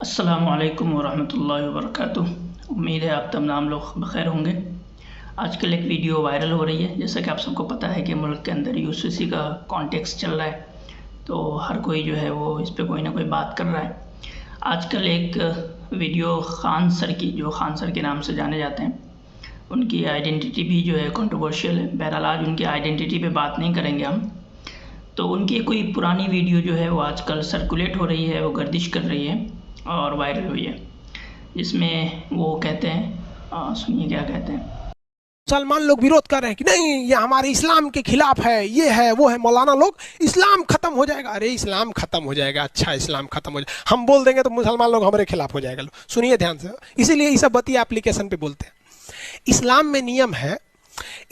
अस्सलामुअलैकुम वरहमतुल्लाहि वबरकातुह। उम्मीद है आप तमाम लोग बख़ैर होंगे। आजकल एक वीडियो वायरल हो रही है। जैसा कि आप सबको पता है कि मुल्क के अंदर यूसीसी का कॉन्टेक्स्ट चल रहा है, तो हर कोई जो है वो इस पे कोई ना कोई बात कर रहा है। आजकल एक वीडियो खान सर की, जो खान सर के नाम से जाने जाते हैं, उनकी आइडेंटिटी भी जो है कंट्रोवर्शियल है। बहरहाल आज उनकी आइडेंटिटी पे बात नहीं करेंगे हम। तो उनकी कोई पुरानी वीडियो जो है वो आजकल सर्कुलेट हो रही है, वो गर्दिश कर रही है और वायरल हुई है, जिसमें वो कहते हैं, सुनिए क्या कहते हैं। मुसलमान लोग विरोध कर रहे हैं कि नहीं, ये हमारे इस्लाम के खिलाफ है, ये है वो है। मौलाना लोग इस्लाम खत्म हो जाएगा। अरे इस्लाम खत्म हो जाएगा, अच्छा इस्लाम खत्म हो जाएगा हम बोल देंगे तो मुसलमान लोग हमारे खिलाफ हो जाएगा। सुनिए ध्यान से, इसीलिए ये सब बतिया एप्लीकेशन पे बोलते हैं। इस्लाम में नियम है,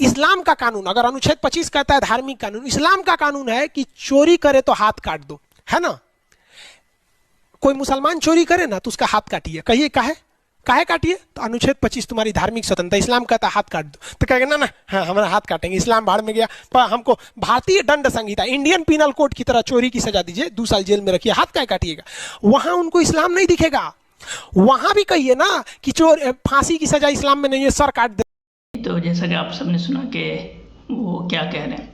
इस्लाम का कानून, अगर अनुच्छेद 25 कहता है धार्मिक कानून, इस्लाम का कानून है कि चोरी करे तो हाथ काट दो, है ना। कोई मुसलमान चोरी करे ना तो उसका हाथ काटिए। कहिए काहे काटिए? तो अनुच्छेद 25 तुम्हारी धार्मिक स्वतंत्रता, इस्लाम कहता हाथ काट दो। तो कहेगा ना हाँ हमारा हाथ काटेंगे, इस्लाम बाहर में गया। पर हमको भारतीय दंड संहिता, इंडियन पीनल कोड की तरह चोरी की सजा दीजिए, 2 साल जेल में रखिए, हाथ काहे काटिएगा? वहां उनको इस्लाम नहीं दिखेगा। वहां भी कहिए ना कि चोर फांसी की सजा इस्लाम में नहीं है, सर काट दे। तो जैसा कि आप सबने सुना कि वो क्या कह रहे हैं,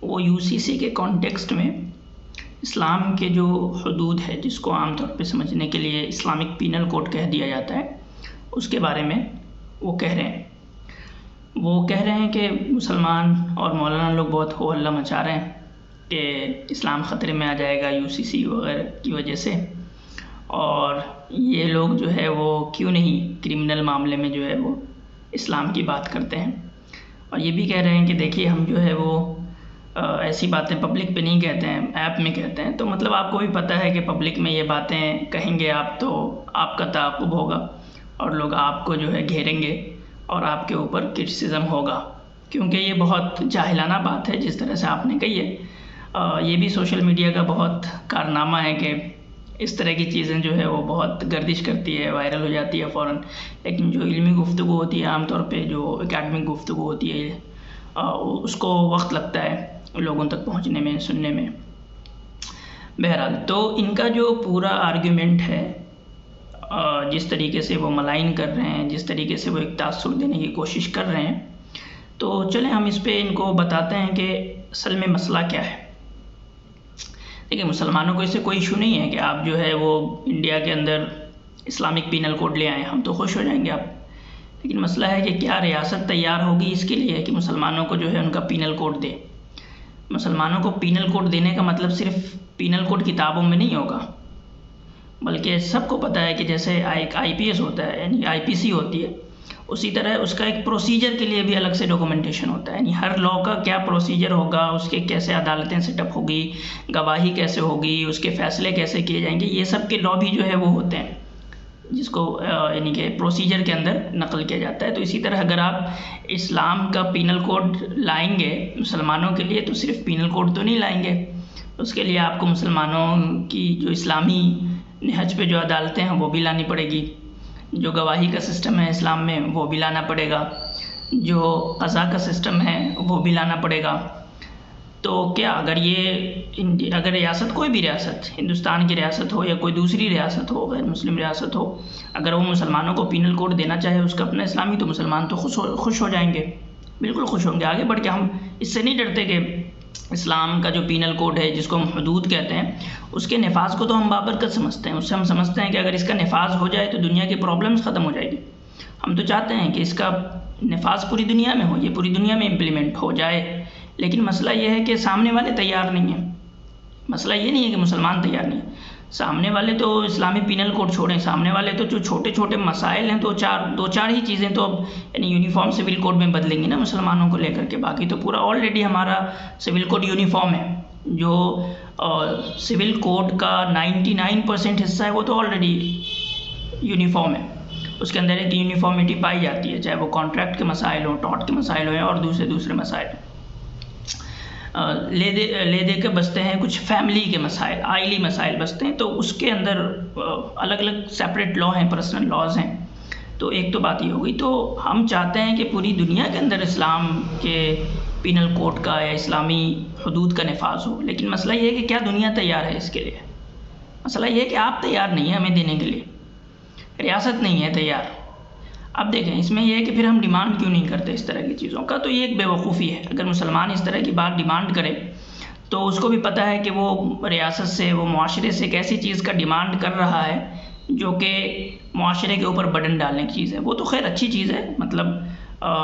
वो यूसीसी के कॉन्टेक्स्ट में इस्लाम के जो हदूद है, जिसको आमतौर पे समझने के लिए इस्लामिक पीनल कोड कह दिया जाता है, उसके बारे में वो कह रहे हैं। वो कह रहे हैं कि मुसलमान और मौलाना लोग बहुत हो हल्ला मचा रहे हैं कि इस्लाम ख़तरे में आ जाएगा यूसीसी वगैरह की वजह से, और ये लोग जो है वो क्यों नहीं क्रिमिनल मामले में जो है वो इस्लाम की बात करते हैं। और ये भी कह रहे हैं कि देखिए हम जो है वो ऐसी बातें पब्लिक पे नहीं कहते हैं, ऐप में कहते हैं। तो मतलब आपको भी पता है कि पब्लिक में ये बातें कहेंगे आप तो आपका ताक़ुब होगा और लोग आपको जो है घेरेंगे और आपके ऊपर क्रिटिसिज्म होगा, क्योंकि ये बहुत जाहिलाना बात है जिस तरह से आपने कही है। ये भी सोशल मीडिया का बहुत कारनामा है कि इस तरह की चीज़ें जो है वो बहुत गर्दिश करती है, वायरल हो जाती है फ़ौरन। लेकिन जो इल्मी गुफ्तगू होती है, आमतौर पे जो एकेडमिक गुफ्तगू होती है, उसको वक्त लगता है लोगों तक पहुंचने में, सुनने में। बहरहाल तो इनका जो पूरा आर्ग्यूमेंट है, जिस तरीके से वो मलाइन कर रहे हैं, जिस तरीके से वो एक तासुर देने की कोशिश कर रहे हैं, तो चलें हम इस पे इनको बताते हैं कि असल में मसला क्या है। देखिए, मुसलमानों को इससे कोई इशू नहीं है कि आप जो है वो इंडिया के अंदर इस्लामिक पीनल कोड ले आएँ, हम तो खुश हो जाएंगे आप। लेकिन मसला है कि क्या रियासत तैयार होगी इसके लिए कि मुसलमानों को जो है उनका पीनल कोड दे। मुसलमानों को पीनल कोड देने का मतलब सिर्फ पीनल कोड किताबों में नहीं होगा, बल्कि सबको पता है कि जैसे एक आईपीएस होता है, यानी आईपीसी होती है, उसी तरह उसका एक प्रोसीजर के लिए भी अलग से डॉक्यूमेंटेशन होता है। यानी हर लॉ का क्या प्रोसीजर होगा, उसके कैसे अदालतें सेटअप होगी, गवाही कैसे होगी, उसके फैसले कैसे किए जाएंगे, ये सब के लॉ भी जो है वो होते हैं, जिसको यानी कि प्रोसीजर के अंदर नकल किया जाता है। तो इसी तरह अगर आप इस्लाम का पीनल कोड लाएंगे मुसलमानों के लिए, तो सिर्फ पीनल कोड तो नहीं लाएंगे, उसके लिए आपको मुसलमानों की जो इस्लामी नहज पे जो अदालतें हैं वो भी लानी पड़ेगी, जो गवाही का सिस्टम है इस्लाम में वो भी लाना पड़ेगा, जो क़ज़ा का सिस्टम है वो भी लाना पड़ेगा। तो क्या अगर रियासत, कोई भी रियासत, हिंदुस्तान की रियासत हो या कोई दूसरी रियासत हो, गैर मुस्लिम रियासत हो, अगर वो मुसलमानों को पीनल कोड देना चाहे उसका अपना इस्लामी, तो मुसलमान तो खुश हो जाएंगे, बिल्कुल खुश होंगे। आगे बढ़ के हम इससे नहीं डरते कि इस्लाम का जो पीनल कोड है, जिसको हम हदूद कहते हैं, उसके नफाज को तो हम बाबरकत समझते हैं। उससे हम समझते हैं कि अगर इसका नफाज हो जाए तो दुनिया की प्रॉब्लम्स ख़त्म हो जाएगी। हम तो चाहते हैं कि इसका नफाज पूरी दुनिया में हो, ये पूरी दुनिया में इम्प्लीमेंट हो जाए। लेकिन मसला ये है कि सामने वाले तैयार नहीं हैं। मसला ये नहीं है कि मुसलमान तैयार नहीं है, सामने वाले तो इस्लामी पीनल कोड छोड़ें, सामने वाले तो जो छोटे छोटे मसाइल हैं, दो चार ही चीज़ें तो अब यानी यूनिफॉर्म सिविल कोड में बदलेंगी ना मुसलमानों को लेकर के। बाकी तो पूरा ऑलरेडी हमारा सिविल कोड यूनिफॉर्म है। जो सिविल कोड का 99% हिस्सा है वो तो ऑलरेडी यूनिफॉर्म है। उसके अंदर एक यूनिफॉर्मिटी पाई जाती है, चाहे वो कॉन्ट्रैक्ट के मसाइल हो, टॉट के मसाइल हो और दूसरे मसाइल। ले दे के बसते हैं कुछ फैमिली के मसाइल, आइली मसाइल बसते हैं, तो उसके अंदर अलग अलग सेपरेट लॉ हैं, पर्सनल लॉज हैं। तो एक तो बात ये होगी। तो हम चाहते हैं कि पूरी दुनिया के अंदर इस्लाम के पीनल कोड का या इस्लामी हदूद का नफाज हो, लेकिन मसला ये है कि क्या दुनिया तैयार है इसके लिए। मसला ये है कि आप तैयार नहीं हैं हमें देने के लिए, रियासत नहीं है तैयार। अब देखें इसमें यह है कि फिर हम डिमांड क्यों नहीं करते इस तरह की चीज़ों का, तो ये एक बेवकूफ़ी है। अगर मुसलमान इस तरह की बात डिमांड करे तो उसको भी पता है कि वो रियासत से, वो मुआशरे से एक ऐसी चीज़ का डिमांड कर रहा है जो कि मुआशरे के ऊपर बर्डन डालने की चीज़ है। वो तो खैर अच्छी चीज़ है, मतलब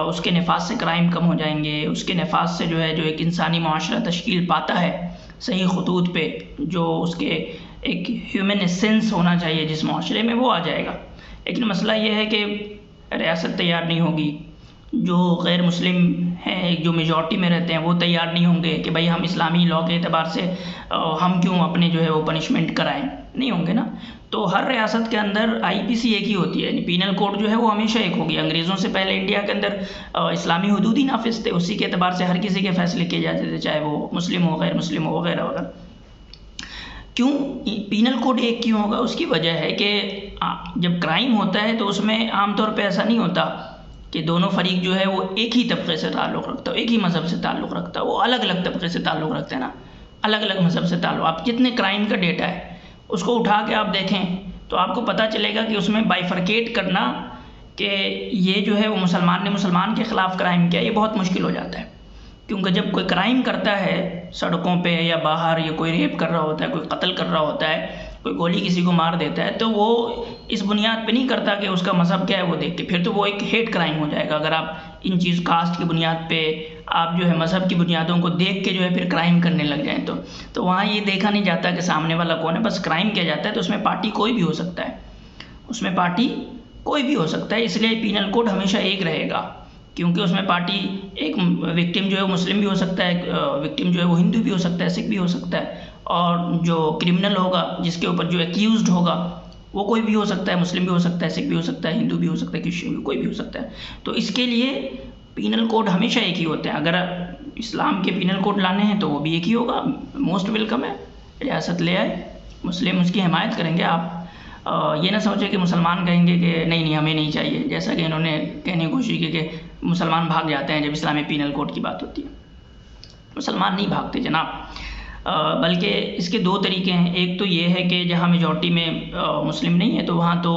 उसके नफाज से क्राइम कम हो जाएंगे, उसके नफाज से जो है जो एक इंसानी मुआशरा तश्कील पाता है सही खतूत पे, जो उसके एक ह्यूमन एसेंस होना चाहिए जिस मुआशरे में, वो आ जाएगा। लेकिन मसला ये है कि रियासत तैयार नहीं होगी, जो गैर मुस्लिम हैं, जो मेजॉरिटी में रहते हैं, वो तैयार नहीं होंगे कि भाई हम इस्लामी लॉ के एतबार से हम क्यों अपने जो है वो पनिशमेंट कराएं, नहीं होंगे ना। तो हर रियासत के अंदर आईपीसी एक ही होती है, पीनल कोड जो है वो हमेशा एक होगी। अंग्रेज़ों से पहले इंडिया के अंदर इस्लामी हुदूद ही नाफिज थे, उसी के एतबार से हर किसी के फैसले किए जाते थे, चाहे वो मुस्लिम हो, गैर मुस्लिम हो, वगैरह वगैरह। क्यों पीनल कोड एक क्यों होगा? उसकी वजह है कि जब क्राइम होता है तो उसमें आमतौर पे ऐसा नहीं होता कि दोनों फरीक जो है वो एक ही तबके से ताल्लुक़ रखता है, एक ही मज़हब से ताल्लुक़ रखता है, वो अलग अलग तबके से ताल्लुक़ रखते हैं ना, अलग अलग मज़हब से ताल्लुक़। आप जितने क्राइम का डेटा है उसको उठा के आप देखें तो आपको पता चलेगा कि उसमें बाइफरकेट करना कि ये जो है वो मुसलमान ने मुसलमान के ख़िलाफ़ क्राइम किया, ये बहुत मुश्किल हो जाता है। क्योंकि जब कोई क्राइम करता है सड़कों पे या बाहर, या कोई रेप कर रहा होता है, कोई कत्ल कर रहा होता है, कोई गोली किसी को मार देता है, तो वो इस बुनियाद पे नहीं करता कि उसका मज़हब क्या है वो देख के, फिर तो वो एक हेट क्राइम हो जाएगा। अगर आप इन चीज़ कास्ट की बुनियाद पे, आप जो है मज़हब की बुनियादों को देख के जो है फिर क्राइम करने लग जाएँ तो वहाँ ये देखा नहीं जाता कि सामने वाला कौन है, बस क्राइम किया जाता है। तो उसमें पार्टी कोई भी हो सकता है, उसमें पार्टी कोई भी हो सकता है, इसलिए पीनल कोड हमेशा एक रहेगा। क्योंकि उसमें पार्टी, एक विक्टिम जो है वो मुस्लिम भी हो सकता है, विक्टिम जो है वो हिंदू भी हो सकता है, सिख भी हो सकता है, और जो क्रिमिनल होगा, जिसके ऊपर जो एक्यूज्ड होगा, वो कोई भी हो सकता है, मुस्लिम भी हो सकता है, सिख भी हो सकता है, हिंदू भी हो सकता है, क्रिश्चियन भी, कोई भी हो सकता है। तो इसके लिए पीनल कोड हमेशा एक ही होते हैं। अगर इस्लाम के पीनल कोड लाने हैं तो वो भी एक ही होगा, मोस्ट वेलकम है, रियासत ले आए, मुस्लिम उसकी हिमायत करेंगे। आप ये ना सोचें कि मुसलमान कहेंगे कि नहीं नहीं हमें नहीं चाहिए, जैसा कि इन्होंने कहने की कोशिश की कि मुसलमान भाग जाते हैं जब इस्लामी पीनल कोड की बात होती है। मुसलमान नहीं भागते जनाब, बल्कि इसके दो तरीके हैं। एक तो ये है कि जहाँ मेजॉरिटी में मुस्लिम नहीं है तो वहाँ तो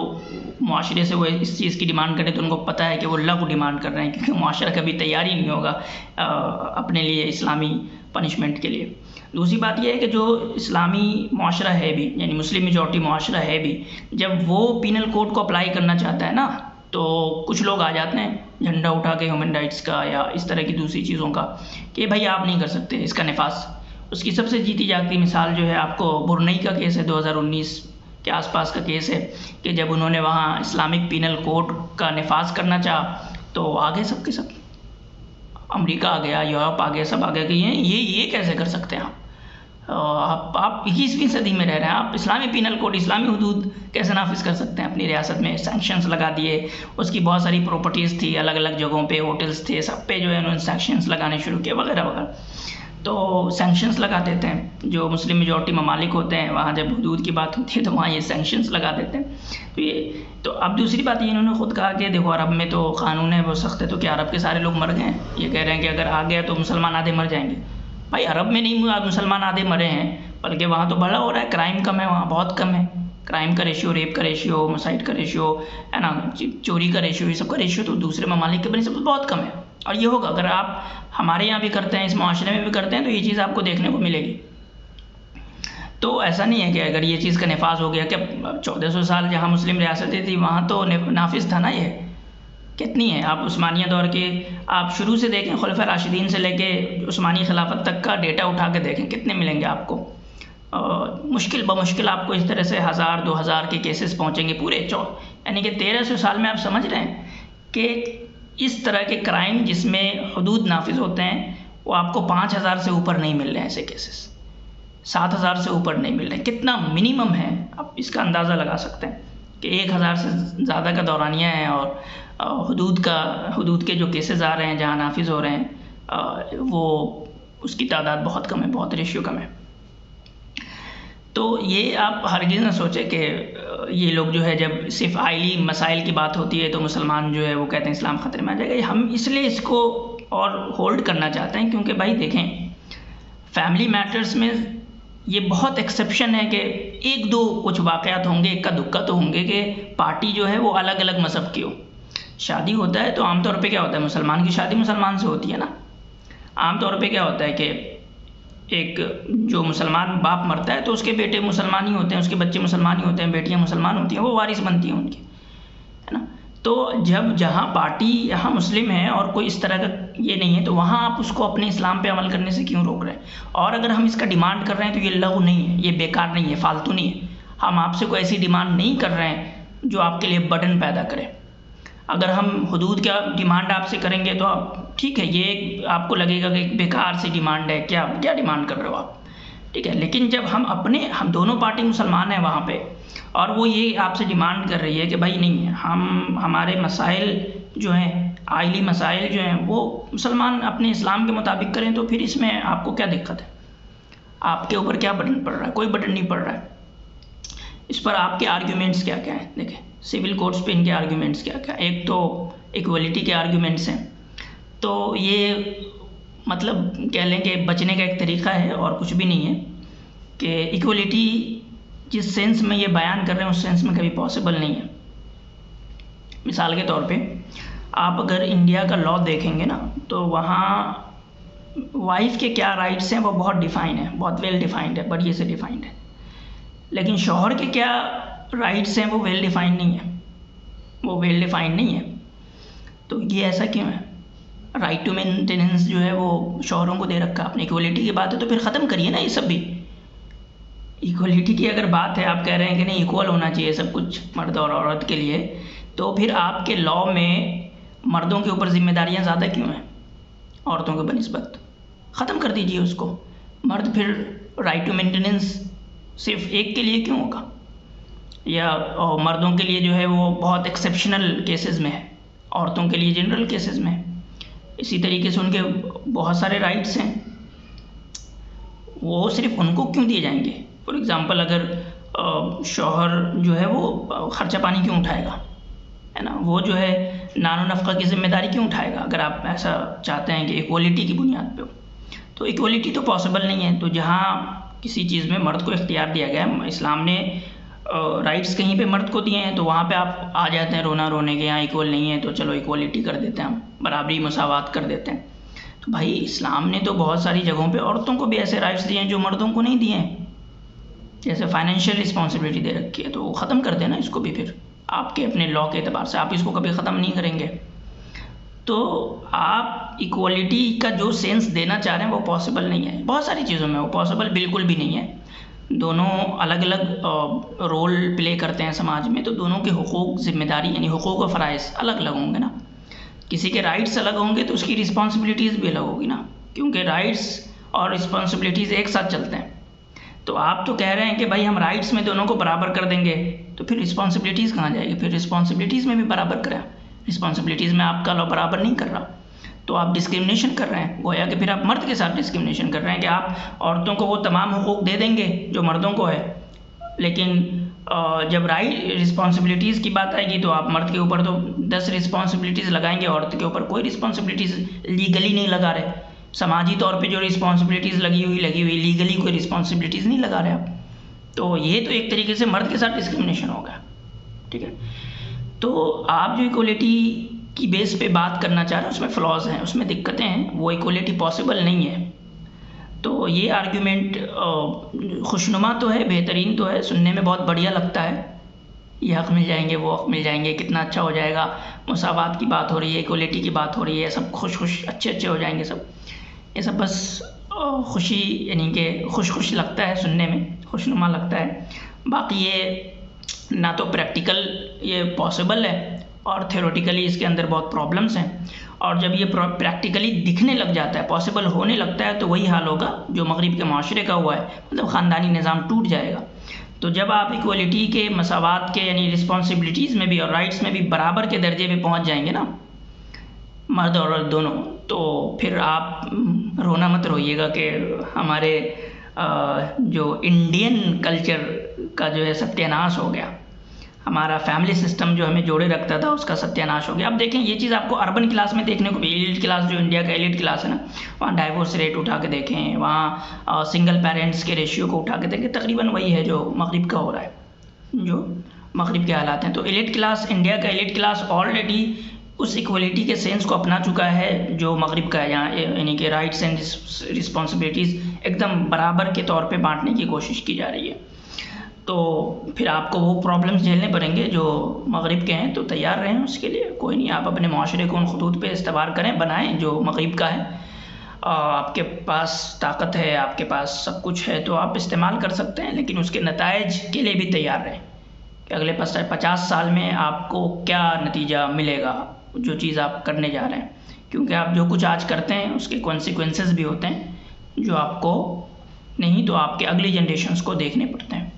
मुआशरे से वो इस चीज़ की डिमांड करें तो उनको पता है कि वो अल्लाह को डिमांड कर रहे हैं, क्योंकि मुआशरा कभी तैयार ही नहीं होगा अपने लिए इस्लामी पनिशमेंट के लिए। दूसरी बात यह है कि जो इस्लामी मुआशरा है भी, यानी मुस्लिम मेजॉरिटी मुआशरा है भी, जब वो पीनल कोड को अप्लाई करना चाहता है ना, तो कुछ लोग आ जाते हैं झंडा उठा के ह्यूमन राइट्स का या इस तरह की दूसरी चीज़ों का कि भाई आप नहीं कर सकते इसका नफाज। उसकी सबसे जीती जागती मिसाल जो है आपको बुरनई का केस है, 2019 के आसपास का केस है, कि जब उन्होंने वहाँ इस्लामिक पीनल कोड का नफाज करना चाहा तो आ गए सबके सब, अमेरिका आ गया, यूरोप आ गया, सब आ गया कि ये कैसे कर सकते हैं आप 21वीं सदी में रह रहे हैं, आप इस्लामी पीनल कोड, इस्लामी हुदूद कैसे नाफिज कर सकते हैं अपनी रियासत में। सैंक्शंस लगा दिए, उसकी बहुत सारी प्रॉपर्टीज़ थी अलग अलग जगहों पे, होटल्स थे, सब पे जो है उन्होंने सैंक्शंस लगाने शुरू किए वगैरह वगैरह। तो सैंक्शंस लगा देते हैं, जो मुस्लिम मेजॉरिटी ममालिक होते हैं वहाँ जब हुदूद की बात होती है तो वहाँ ये सैंक्शंस लगा देते हैं। तो अब दूसरी बात ये इन्होंने खुद कहा कि देखो अरब में तो कानून है वो सख्त है, तो क्या अरब के सारे लोग मर गए हैं? ये कह रहे हैं कि अगर आ गया तो मुसलमान आधे मर जाएंगे। भाई अरब में नहीं मुसलमान आधे मरे हैं, बल्कि वहाँ तो भला हो रहा है, क्राइम कम है, वहाँ बहुत कम है क्राइम का रेशियो, रेप का रेशियो, होमोसाइड का रेशियो है ना, चोरी का रेशियो, ये सब का रेशियो तो दूसरे ममालिक के बनिस्बत बहुत कम है। और ये होगा अगर आप हमारे यहाँ भी करते हैं, इस माशरे में भी करते हैं, तो ये चीज़ आपको देखने को मिलेगी। तो ऐसा नहीं है कि अगर ये चीज़ का नफाज हो गया, कि 1400 साल जहाँ मुस्लिम रियासतें थी वहाँ तो नाफिज था ना, ये कितनी है। आप उस्मानिया दौर के आप शुरू से देखें, खुलफा राशिदीन से लेके उस्मानी खिलाफत तक का डेटा उठा के देखें, कितने मिलेंगे आपको। मुश्किल बमुश्किल आपको इस तरह से 1000-2000 के केसेस पहुँचेंगे पूरे यानी कि 1300 साल में। आप समझ रहे हैं कि इस तरह के क्राइम जिसमें हुदूद नाफिज होते हैं वो आपको 5000 से ऊपर नहीं मिल रहे हैं, ऐसे केसेस 7000 से ऊपर नहीं मिल रहे हैं। कितना मिनिमम है, आप इसका अंदाज़ा लगा सकते हैं कि 1000 से ज़्यादा का दौरानिया है, और हुदूद के जो केसेस आ रहे हैं जहाँ नाफिज हो रहे हैं वो उसकी तादाद बहुत कम है, बहुत रेशियो कम है। तो ये आप हरगिज़ ना सोचें कि ये लोग जो है जब सिर्फ आइली मसाइल की बात होती है तो मुसलमान जो है वो कहते हैं इस्लाम ख़तरे में आ जाएगा। हम इसलिए इसको और होल्ड करना चाहते हैं क्योंकि भाई देखें, फैमिली मैटर्स में ये बहुत एक्सेप्शन है कि एक दो कुछ वाक़यात होंगे, इक्का दुक्का तो होंगे कि पार्टी जो है वो अलग अलग मज़हब की हो। शादी होता है तो आमतौर पे क्या होता है, मुसलमान की शादी मुसलमान से होती है ना। आमतौर पे क्या होता है कि एक जो मुसलमान बाप मरता है तो उसके बेटे मुसलमान ही होते हैं, उसके बच्चे मुसलमान ही होते हैं, बेटियां मुसलमान होती हैं, वो वारिस बनती हैं उनकी, है ना। तो जब जहाँ पार्टी यहाँ मुस्लिम है और कोई इस तरह का ये नहीं है, तो वहाँ आप उसको अपने इस्लाम पे अमल करने से क्यों रोक रहे हैं। और अगर हम इसका डिमांड कर रहे हैं तो ये लघु नहीं है, ये बेकार नहीं है, फालतू नहीं है। हम आपसे कोई ऐसी डिमांड नहीं कर रहे हैं जो आपके लिए बर्डन पैदा करे। अगर हम हुदूद का डिमांड आपसे करेंगे तो आप ठीक है, ये आपको लगेगा कि बेकार सी डिमांड है, क्या क्या डिमांड कर रहे हो आप, ठीक है। लेकिन जब हम दोनों पार्टी मुसलमान हैं वहाँ पे, और वो ये आपसे डिमांड कर रही है कि भाई नहीं, हमारे मसाइल जो हैं, आइली मसाइल जो हैं वो मुसलमान अपने इस्लाम के मुताबिक करें, तो फिर इसमें आपको क्या दिक्कत है, आपके ऊपर क्या बटन पड़ रहा है, कोई बटन नहीं पड़ रहा है। इस पर आपके आर्ग्यूमेंट्स क्या क्या हैं, देखें सिविल कोर्ट्स पे इनके आर्ग्यूमेंट्स क्या क्या। एक तो इक्वलिटी के आर्ग्यूमेंट्स हैं, तो ये मतलब कह लें कि बचने का एक तरीक़ा है और कुछ भी नहीं है, कि इक्वलिटी जिस सेंस में ये बयान कर रहे हैं उस सेंस में कभी पॉसिबल नहीं है। मिसाल के तौर पे आप अगर इंडिया का लॉ देखेंगे ना, तो वहाँ वाइफ के क्या राइट्स हैं वो बहुत डिफ़ाइन है, बहुत वेल डिफ़ाइंड है, बढ़िया से डिफ़ाइंड है। लेकिन शौहर के क्या राइट्स हैं वो वेल डिफ़ाइंड नहीं है, वो वेल डिफ़ाइंड नहीं है। तो ये ऐसा क्यों है? राइट टू मेंटेनेंस जो है वो शौहरों को दे रखा है। अपनी इक्वलिटी की बात है तो फिर ख़त्म करिए ना ये सब भी। इक्वलिटी की अगर बात है, आप कह रहे हैं कि नहीं इक्वल होना चाहिए सब कुछ मर्द और औरत के लिए, तो फिर आपके लॉ में मर्दों के ऊपर जिम्मेदारियां ज़्यादा क्यों हैं औरतों के बनिस्बत? ख़त्म कर दीजिए उसको। मर्द फिर राइट टू मेंटेनेंस सिर्फ एक के लिए क्यों होगा, या मर्दों के लिए जो है वो बहुत एक्सेप्शनल केसेस में है, औरतों के लिए जनरल केसेस में है। इसी तरीके से उनके बहुत सारे राइट्स हैं, वो सिर्फ उनको क्यों दिए जाएंगे? फॉर एग्ज़ाम्पल अगर शौहर जो है वो ख़र्चा पानी क्यों उठाएगा, है ना, वो जो है नानो नफ़क़ा की ज़िम्मेदारी क्यों उठाएगा? अगर आप ऐसा चाहते हैं कि इक्वलिटी की बुनियाद पे हो, तो इक्वलिटी तो पॉसिबल नहीं है। तो जहाँ किसी चीज़ में मर्द को इख्तियार दिया गया है, इस्लाम ने राइट्स कहीं पे मर्द को दिए हैं, तो वहाँ पे आप आ जाते हैं रोने के यहाँ इक्वल नहीं है तो चलो इक्वलिटी कर देते हैं, हम बराबरी मसावात कर देते हैं। तो भाई इस्लाम ने तो बहुत सारी जगहों पे औरतों को भी ऐसे राइट्स दिए हैं जो मर्दों को नहीं दिए हैं, जैसे फाइनेंशियल रिस्पॉन्सिबिलिटी दे रखी है, तो वो ख़त्म कर देना इसको भी। फिर आपके अपने लॉ के अतबार से आप इसको कभी ख़त्म नहीं करेंगे। तो आप इक्वलिटी का जो सेंस देना चाह रहे हैं वो पॉसिबल नहीं है। बहुत सारी चीज़ों में वो पॉसिबल बिल्कुल भी नहीं है। दोनों अलग अलग रोल प्ले करते हैं समाज में, तो दोनों के हुकूक ज़िम्मेदारी यानी हुकूक और फ़राइज़ अलग अलग होंगे ना। किसी के राइट्स अलग होंगे तो उसकी रिस्पॉन्सिबिलिटीज़ भी अलग होगी ना, क्योंकि राइट्स और रिस्पॉन्सिबिलिटीज़ एक साथ चलते हैं। तो आप तो कह रहे हैं कि भाई हम राइट्स में दोनों को बराबर कर देंगे, तो फिर रिस्पॉन्सिबिलिटीज़ कहाँ जाएगी? फिर रिस्पॉन्सिबिलिटीज़ में भी बराबर करें। रिस्पॉन्सिबिलिटीज़ में आपका लॉ बराबर नहीं कर रहा, तो आप डिस्क्रिमिनेशन कर रहे हैं। गोया कि फिर आप मर्द के साथ डिस्क्रिमिनेशन कर रहे हैं कि आप औरतों को वो तमाम हुकूक दे देंगे जो मर्दों को है, लेकिन जब रिस्पॉन्सिबिलिटीज़ की बात आएगी तो आप मर्द के ऊपर तो 10 रिस्पॉन्सिबिलिटीज़ लगाएंगे, औरत के ऊपर कोई रिस्पॉन्सिबिलिटीज़ लीगली नहीं लगा रहे। समाजी तौर पे जो रिस्पॉन्सिबिलिटीज़ लगी हुई लीगली कोई रिस्पॉन्सिबिलिटीज़ नहीं लगा रहे आप। तो ये तो एक तरीके से मर्द के साथ डिस्क्रिमिनेशन होगा, ठीक है। तो आप जो इक्वलिटी की बेस पे बात करना चाह रहे हैं उसमें फ्लॉज हैं, उसमें दिक्कतें हैं, वो इक्वलिटी पॉसिबल नहीं है। तो ये आर्ग्यूमेंट खुशनुमा तो है, बेहतरीन तो है, सुनने में बहुत बढ़िया लगता है, ये हक़ मिल जाएंगे वो हक़ मिल जाएंगे, कितना अच्छा हो जाएगा, मुसावात की बात हो रही है, इक्वलिटी की बात हो रही है, सब खुश अच्छे हो जाएंगे सब। ये सब बस खुशी यानी कि खुश लगता है सुनने में, खुशनुमा लगता है। बाकी ये ना तो प्रैक्टिकल ये पॉसिबल है और थ्योरेटिकली इसके अंदर बहुत प्रॉब्लम्स हैं। और जब ये प्रैक्टिकली दिखने लग जाता है, पॉसिबल होने लगता है, तो वही हाल होगा जो मगरिब के माशरे का हुआ है, मतलब ख़ानदानी निज़ाम टूट जाएगा। तो जब आप इक्वलिटी के मसावात के यानी रिस्पॉन्सिबिलिटीज़ में भी और राइट्स में भी बराबर के दर्जे में पहुंच जाएंगे ना मर्द और औरत दोनों, तो फिर आप रोना मत रोइएगा कि हमारे जो इंडियन कल्चर का जो है सत्यानाश हो गया, हमारा फैमिली सिस्टम जो हमें जोड़े रखता था उसका सत्यानाश हो गया। अब देखें ये चीज़ आपको अर्बन क्लास में देखने को भी, एलिट क्लास जो इंडिया का एलिट क्लास है ना, वहाँ डाइवोर्स रेट उठा के देखें, वहाँ सिंगल पेरेंट्स के रेशियो को उठा के देखें, तकरीबन वही है जो मगरिब का हो रहा है, जो मगरिब के हालात हैं। तो एलिट क्लास, इंडिया का एलिट क्लास ऑलरेडी उस इक्वलिटी के सेंस को अपना चुका है जो मगरिब का है, यहाँ यानी कि राइट्स एंड रिस्पॉन्सिबिलिटीज़ एकदम बराबर के तौर पे बांटने की कोशिश की जा रही है। तो फिर आपको वो प्रॉब्लम्स झेलने पड़ेंगे जो मगरिब के हैं, तो तैयार रहें उसके लिए। कोई नहीं, आप अपने माशरे को उन खतूत पे इस्तेमाल करें, बनाएं जो मगरिब का है। आपके पास ताकत है, आपके पास सब कुछ है, तो आप इस्तेमाल कर सकते हैं, लेकिन उसके नताइज के लिए भी तैयार रहें कि अगले 50 साल में आपको क्या नतीजा मिलेगा जो चीज़ आप करने जा रहे हैं। क्योंकि आप जो कुछ आज करते हैं उसके कॉन्सिक्वेंसेस भी होते हैं जो आपको नहीं तो आपके अगली जनरेशन्स को देखने पड़ते हैं।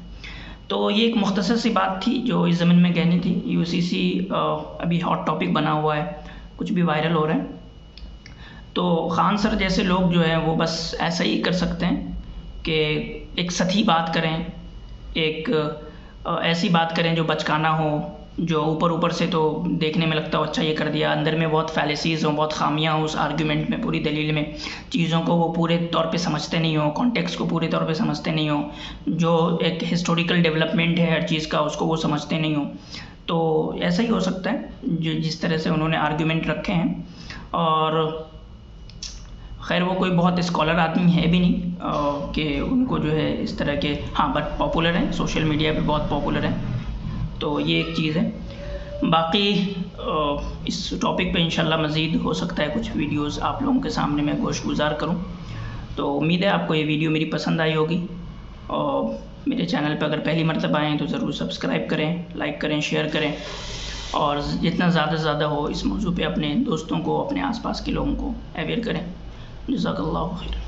तो ये एक मुख्तसर सी बात थी जो इस ज़मीन में कहनी थी। यूसीसी अभी हॉट टॉपिक बना हुआ है, कुछ भी वायरल हो रहा है। तो खान सर जैसे लोग जो हैं वो बस ऐसा ही कर सकते हैं कि एक सही बात करें, एक ऐसी बात करें जो बचकाना हो, जो ऊपर से तो देखने में लगता हो अच्छा ये कर दिया, अंदर में बहुत फैलेसीज़ हों, बहुत खामियां हों उस आर्ग्यूमेंट में, पूरी दलील में, चीज़ों को वो पूरे तौर पे समझते नहीं हो, कॉन्टेक्स्ट को पूरे तौर पे समझते नहीं हो, जो एक हिस्टोरिकल डेवलपमेंट है हर चीज़ का उसको वो समझते नहीं हो। तो ऐसा ही हो सकता है जो जिस तरह से उन्होंने आर्ग्यूमेंट रखे हैं। और खैर वो कोई बहुत स्कॉलर आदमी है भी नहीं कि उनको जो है इस तरह के, हाँ बट पॉपुलर हैं, सोशल मीडिया पे बहुत पॉपुलर हैं। तो ये एक चीज़ है। बाकी इस टॉपिक पे इंशाल्लाह मज़ीद हो सकता है कुछ वीडियोस आप लोगों के सामने मैं गोशगुजार करूं। तो उम्मीद है आपको ये वीडियो मेरी पसंद आई होगी, और मेरे चैनल पे अगर पहली मरतबा आएँ तो ज़रूर सब्सक्राइब करें, लाइक करें, शेयर करें, और जितना ज़्यादा से ज़्यादा हो इस मौजू पे अपने दोस्तों को, अपने आसपास के लोगों को अवेयर करें। जज़ाकल्लाहु खैर।